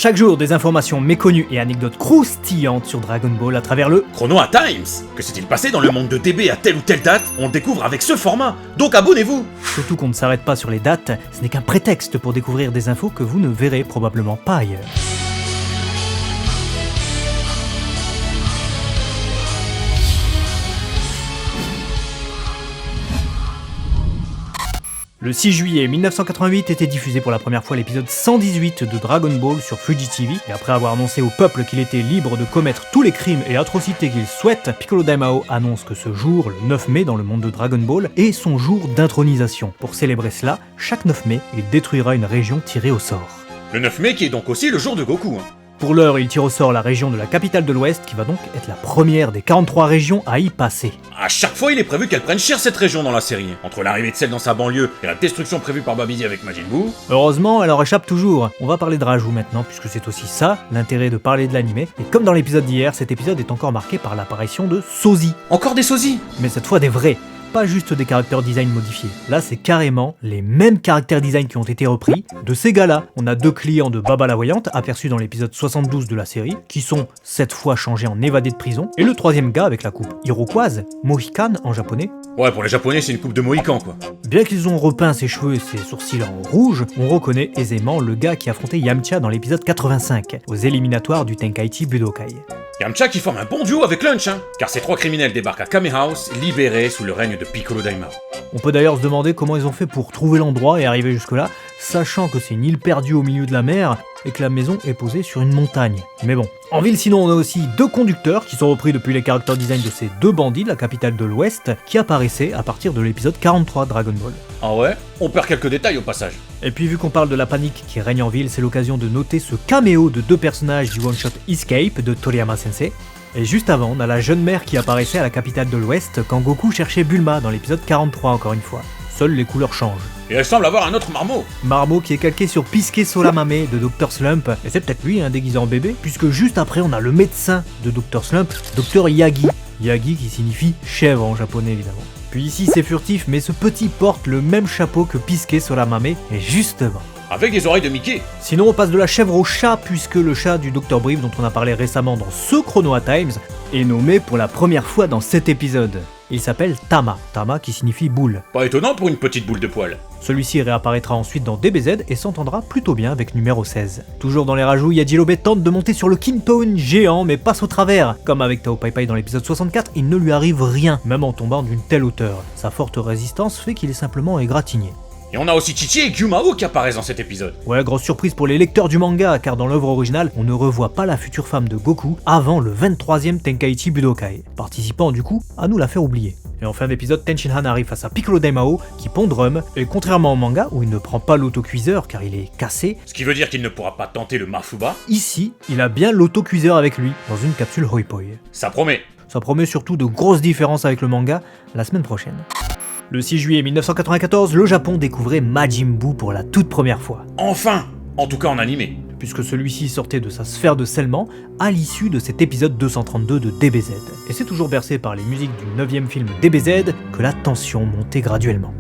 Chaque jour, des informations méconnues et anecdotes croustillantes sur Dragon Ball à travers le Chrono à Times. Que s'est-il passé dans le monde de DB à telle ou telle date? On le découvre avec ce format, donc abonnez-vous. Surtout qu'on ne s'arrête pas sur les dates, ce n'est qu'un prétexte pour découvrir des infos que vous ne verrez probablement pas ailleurs. Le 6 juillet 1988 était diffusé pour la première fois l'épisode 118 de Dragon Ball sur Fuji TV, et après avoir annoncé au peuple qu'il était libre de commettre tous les crimes et atrocités qu'il souhaite, Piccolo Daimao annonce que ce jour, le 9 mai dans le monde de Dragon Ball, est son jour d'intronisation. Pour célébrer cela, chaque 9 mai, il détruira une région tirée au sort. Le 9 mai qui est donc aussi le jour de Goku. Pour l'heure, il tire au sort la région de la capitale de l'Ouest, qui va donc être la première des 43 régions à y passer. À chaque fois, il est prévu qu'elle prenne cher cette région dans la série. Entre l'arrivée de Cell dans sa banlieue et la destruction prévue par Babidi avec Majin Buu. Heureusement, elle en échappe toujours. On va parler de Rajou maintenant, puisque c'est aussi ça, l'intérêt de parler de l'anime. Et comme dans l'épisode d'hier, cet épisode est encore marqué par l'apparition de sosies. Encore des sosies? Mais cette fois des vrais. Pas juste des caractères design modifiés. Là, c'est carrément les mêmes caractères design qui ont été repris de ces gars-là. On a deux clients de Baba la Voyante, aperçus dans l'épisode 72 de la série, qui sont cette fois changés en évadés de prison, et le troisième gars avec la coupe iroquoise, Mohican en japonais. Ouais, pour les japonais, c'est une coupe de Mohican, quoi. Bien qu'ils ont repeint ses cheveux et ses sourcils en rouge, on reconnaît aisément le gars qui affrontait Yamcha dans l'épisode 85, aux éliminatoires du Tenkaichi Budokai. Yamcha qui forme un bon duo avec Lunch, car ces trois criminels débarquent à Kame House, libérés sous le règne de Piccolo Daimao. On peut d'ailleurs se demander comment ils ont fait pour trouver l'endroit et arriver jusque-là, sachant que c'est une île perdue au milieu de la mer et que la maison est posée sur une montagne. Mais bon. En ville, sinon, on a aussi deux conducteurs qui sont repris depuis les character design de ces deux bandits de la capitale de l'Ouest, qui apparaissaient à partir de l'épisode 43 de Dragon Ball. Ah ouais? On perd quelques détails au passage. Et puis vu qu'on parle de la panique qui règne en ville, c'est l'occasion de noter ce caméo de deux personnages du one-shot Escape de Toriyama Sensei. Et juste avant, on a la jeune mère qui apparaissait à la capitale de l'Ouest quand Goku cherchait Bulma dans l'épisode 43 encore une fois. Seules les couleurs changent. Et elle semble avoir un autre marmot. Marmot qui est calqué sur Pisuke Soramame de Dr Slump, et c'est peut-être lui déguisé en bébé, puisque juste après on a le médecin de Dr Slump, Dr Yagi. Yagi qui signifie chèvre en japonais évidemment. Puis ici c'est furtif, mais ce petit porte le même chapeau que Pisuke Soramame, et justement. Avec des oreilles de Mickey. Sinon on passe de la chèvre au chat, puisque le chat du Dr Brief dont on a parlé récemment dans ce Chrono à Times est nommé pour la première fois dans cet épisode. Il s'appelle Tama, Tama qui signifie boule. Pas étonnant pour une petite boule de poil. Celui-ci réapparaîtra ensuite dans DBZ et s'entendra plutôt bien avec numéro 16. Toujours dans les rajouts, Yajirobe tente de monter sur le Kintoon géant mais passe au travers. Comme avec Tao Pai Pai dans l'épisode 64, il ne lui arrive rien, même en tombant d'une telle hauteur. Sa forte résistance fait qu'il est simplement égratigné. Et on a aussi Chichi et Gyumao qui apparaissent dans cet épisode. Ouais, grosse surprise pour les lecteurs du manga, car dans l'œuvre originale, on ne revoit pas la future femme de Goku avant le 23e Tenkaichi Budokai, participant du coup à nous la faire oublier. Et en fin d'épisode, Tenshinhan arrive face à Piccolo Daimao, qui pond drum, et contrairement au manga, où il ne prend pas l'autocuiseur car il est cassé, ce qui veut dire qu'il ne pourra pas tenter le Mafuba, ici, il a bien l'autocuiseur avec lui, dans une capsule Hoi Poi. Ça promet. Ça promet surtout de grosses différences avec le manga, la semaine prochaine. Le 6 juillet 1994, le Japon découvrait Majin Buu pour la toute première fois. Enfin! En tout cas en animé. Puisque celui-ci sortait de sa sphère de scellement à l'issue de cet épisode 232 de DBZ. Et c'est toujours bercé par les musiques du 9e film DBZ que la tension montait graduellement.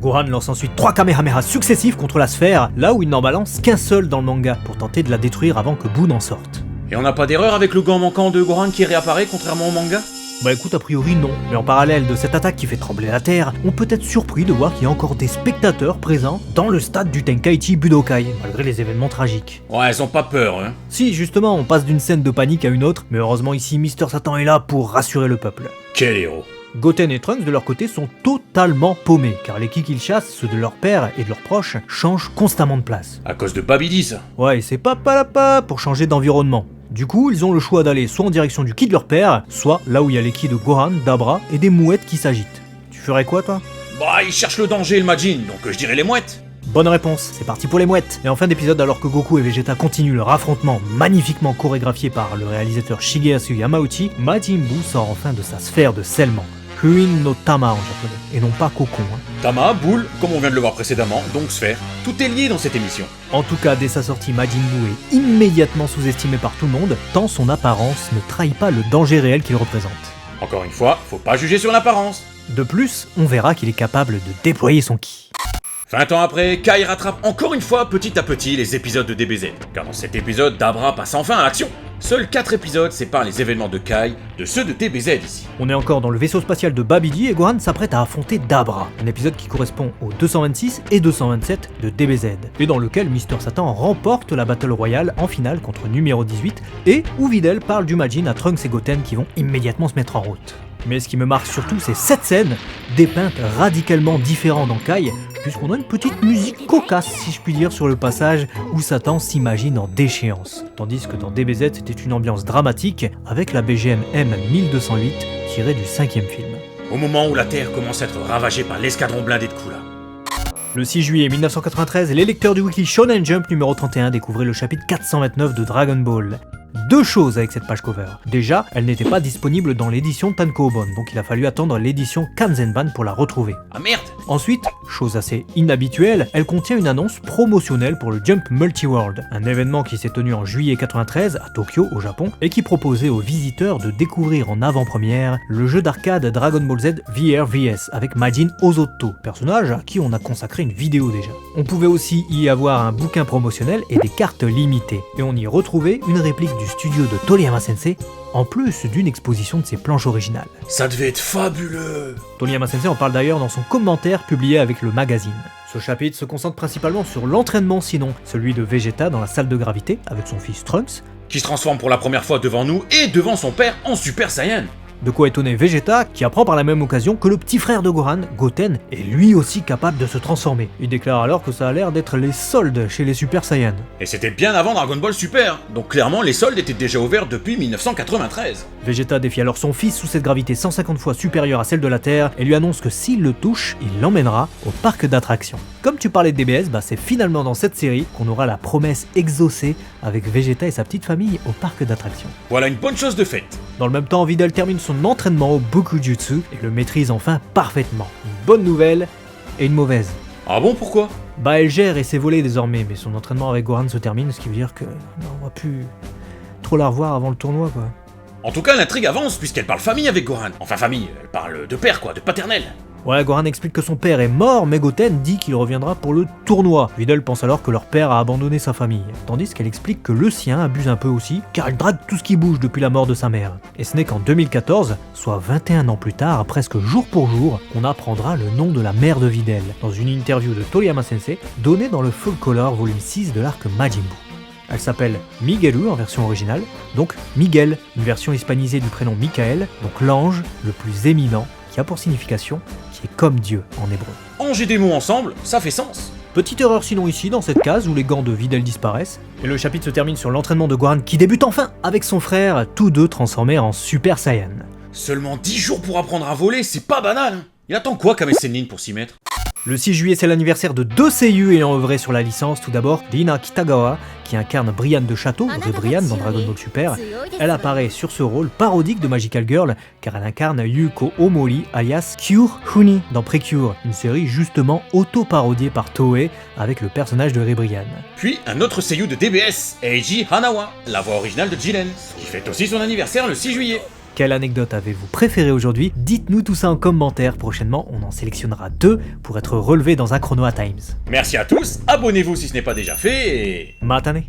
Gohan lance ensuite 3 Kamehameha successifs contre la sphère, là où il n'en balance qu'un seul dans le manga, pour tenter de la détruire avant que Buu n'en sorte. Et on n'a pas d'erreur avec le gant manquant de Gohan qui réapparaît contrairement au manga? Bah écoute, a priori non, mais en parallèle de cette attaque qui fait trembler la Terre, on peut être surpris de voir qu'il y a encore des spectateurs présents dans le stade du Tenkaichi Budokai, malgré les événements tragiques. Ouais, elles ont pas peur, hein. Si, justement, on passe d'une scène de panique à une autre, mais heureusement ici, Mister Satan est là pour rassurer le peuple. Quel héros. Goten et Trunks de leur côté sont totalement paumés, car les ki qu'ils chassent, ceux de leur père et de leurs proches, changent constamment de place. À cause de Babidi, ça. Ouais, et c'est pas pour changer d'environnement. Du coup, ils ont le choix d'aller soit en direction du ki de leur père, soit là où il y a les ki de Gohan, Dabra et des mouettes qui s'agitent. Tu ferais quoi toi? Bah, ils cherchent le danger et le Majin, donc je dirais les mouettes. Bonne réponse, c'est parti pour les mouettes. Et en fin d'épisode, alors que Goku et Vegeta continuent leur affrontement magnifiquement chorégraphié par le réalisateur Shigeyasu Yamauchi, Majin Buu sort enfin de sa sphère de scellement. Huin no Tama en japonais, et non pas Cocon. Tama, boule, comme on vient de le voir précédemment, donc sphère. Tout est lié dans cette émission. En tout cas, dès sa sortie, Majin Buu est immédiatement sous-estimé par tout le monde, tant son apparence ne trahit pas le danger réel qu'il représente. Encore une fois, faut pas juger sur l'apparence. De plus, on verra qu'il est capable de déployer son ki. 20 ans après, Kai rattrape encore une fois petit à petit les épisodes de DBZ, car dans cet épisode, Dabra passe enfin à l'action. Seuls 4 épisodes séparent les événements de Kai de ceux de DBZ ici. On est encore dans le vaisseau spatial de Babidi et Gohan s'apprête à affronter Dabra, un épisode qui correspond aux 226 et 227 de DBZ, et dans lequel Mr Satan remporte la Battle Royale en finale contre numéro 18, et où Videl parle du Majin à Trunks et Goten qui vont immédiatement se mettre en route. Mais ce qui me marque surtout, c'est cette scène, dépeintes radicalement différents dans Kai, puisqu'on a une petite musique cocasse, si je puis dire, sur le passage où Satan s'imagine en déchéance. Tandis que dans DBZ, c'était une ambiance dramatique, avec la BGM M1208 tirée du 5e film. Au moment où la Terre commence à être ravagée par l'escadron blindé de Kula. Le 6 juillet 1993, les lecteurs du Weekly Shonen Jump numéro 31 découvraient le chapitre 429 de Dragon Ball. Deux choses avec cette page cover. Déjà, elle n'était pas disponible dans l'édition Tankōbon, donc il a fallu attendre l'édition Kanzenban pour la retrouver. Ah merde! Ensuite, chose assez inhabituelle, elle contient une annonce promotionnelle pour le Jump Multiworld, un événement qui s'est tenu en juillet 93 à Tokyo, au Japon, et qui proposait aux visiteurs de découvrir en avant-première le jeu d'arcade Dragon Ball Z VRVS avec Majin Ozotto, personnage à qui on a consacré une vidéo déjà. On pouvait aussi y avoir un bouquin promotionnel et des cartes limitées, et on y retrouvait une réplique du studio de Toriyama Sensei, en plus d'une exposition de ses planches originales. Ça devait être fabuleux! Toriyama Sensei en parle d'ailleurs dans son commentaire publié avec le magazine. Ce chapitre se concentre principalement sur l'entraînement sinon, celui de Vegeta dans la salle de gravité avec son fils Trunks, Qui se transforme pour la première fois devant nous et devant son père en Super Saiyan. de quoi étonner Vegeta, qui apprend par la même occasion que le petit frère de Gohan, Goten, est lui aussi capable de se transformer. Il déclare alors que ça a l'air d'être les soldes chez les Super Saiyans. Et c'était bien avant Dragon Ball Super, donc clairement les soldes étaient déjà ouverts depuis 1993. Vegeta défie alors son fils sous cette gravité 150 fois supérieure à celle de la Terre et lui annonce que s'il le touche, il l'emmènera au parc d'attractions. Comme tu parlais de DBS, c'est finalement dans cette série qu'on aura la promesse exaucée avec Vegeta et sa petite famille au parc d'attractions. Voilà une bonne chose de faite. Dans le même temps, Videl termine son entraînement au Bokujutsu et le maîtrise enfin parfaitement. Une bonne nouvelle et une mauvaise. Ah bon, pourquoi? Elle gère et s'est volée désormais, mais son entraînement avec Gohan se termine, ce qui veut dire que on va plus trop la revoir avant le tournoi quoi. En tout cas, l'intrigue avance puisqu'elle parle famille avec Gohan. Enfin famille, elle parle de père quoi, de paternel. Ouais, Gohan explique que son père est mort, mais Goten dit qu'il reviendra pour le tournoi. Videl pense alors que leur père a abandonné sa famille, tandis qu'elle explique que le sien abuse un peu aussi, car il drague tout ce qui bouge depuis la mort de sa mère. Et ce n'est qu'en 2014, soit 21 ans plus tard, presque jour pour jour, qu'on apprendra le nom de la mère de Videl, dans une interview de Toriyama Sensei, donnée dans le Full Color volume 6 de l'arc Majin Buu. Elle s'appelle Miguelu en version originale, donc Miguel, une version hispanisée du prénom Michael, donc l'ange le plus éminent, qui a pour signification qui est comme Dieu en hébreu. Ranger des mots ensemble, ça fait sens. Petite erreur sinon ici, dans cette case où les gants de Videl disparaissent, et le chapitre se termine sur l'entraînement de Gohan qui débute enfin avec son frère, tous deux transformés en Super Saiyan. Seulement 10 jours pour apprendre à voler, c'est pas banal. Il attend quoi Kame Sennin pour s'y mettre? Le 6 juillet, c'est l'anniversaire de deux seiyuu ayant œuvré sur la licence. Tout d'abord, Rina Kitagawa, qui incarne Brianne de Château, de Brianne dans Dragon Ball Super. Elle apparaît sur ce rôle parodique de Magical Girl, car elle incarne Yuko Omori, alias Cure Huni, dans Precure, une série justement auto-parodiée par Toei, avec le personnage de Brianne. Puis un autre seiyuu de DBS, Eiji Hanawa, la voix originale de Jiren, qui fête aussi son anniversaire le 6 juillet. Quelle anecdote avez-vous préférée aujourd'hui? Dites-nous tout ça en commentaire. Prochainement, on en sélectionnera 2 pour être relevés dans un Chronoa Times. Merci à tous, abonnez-vous si ce n'est pas déjà fait et... Matane.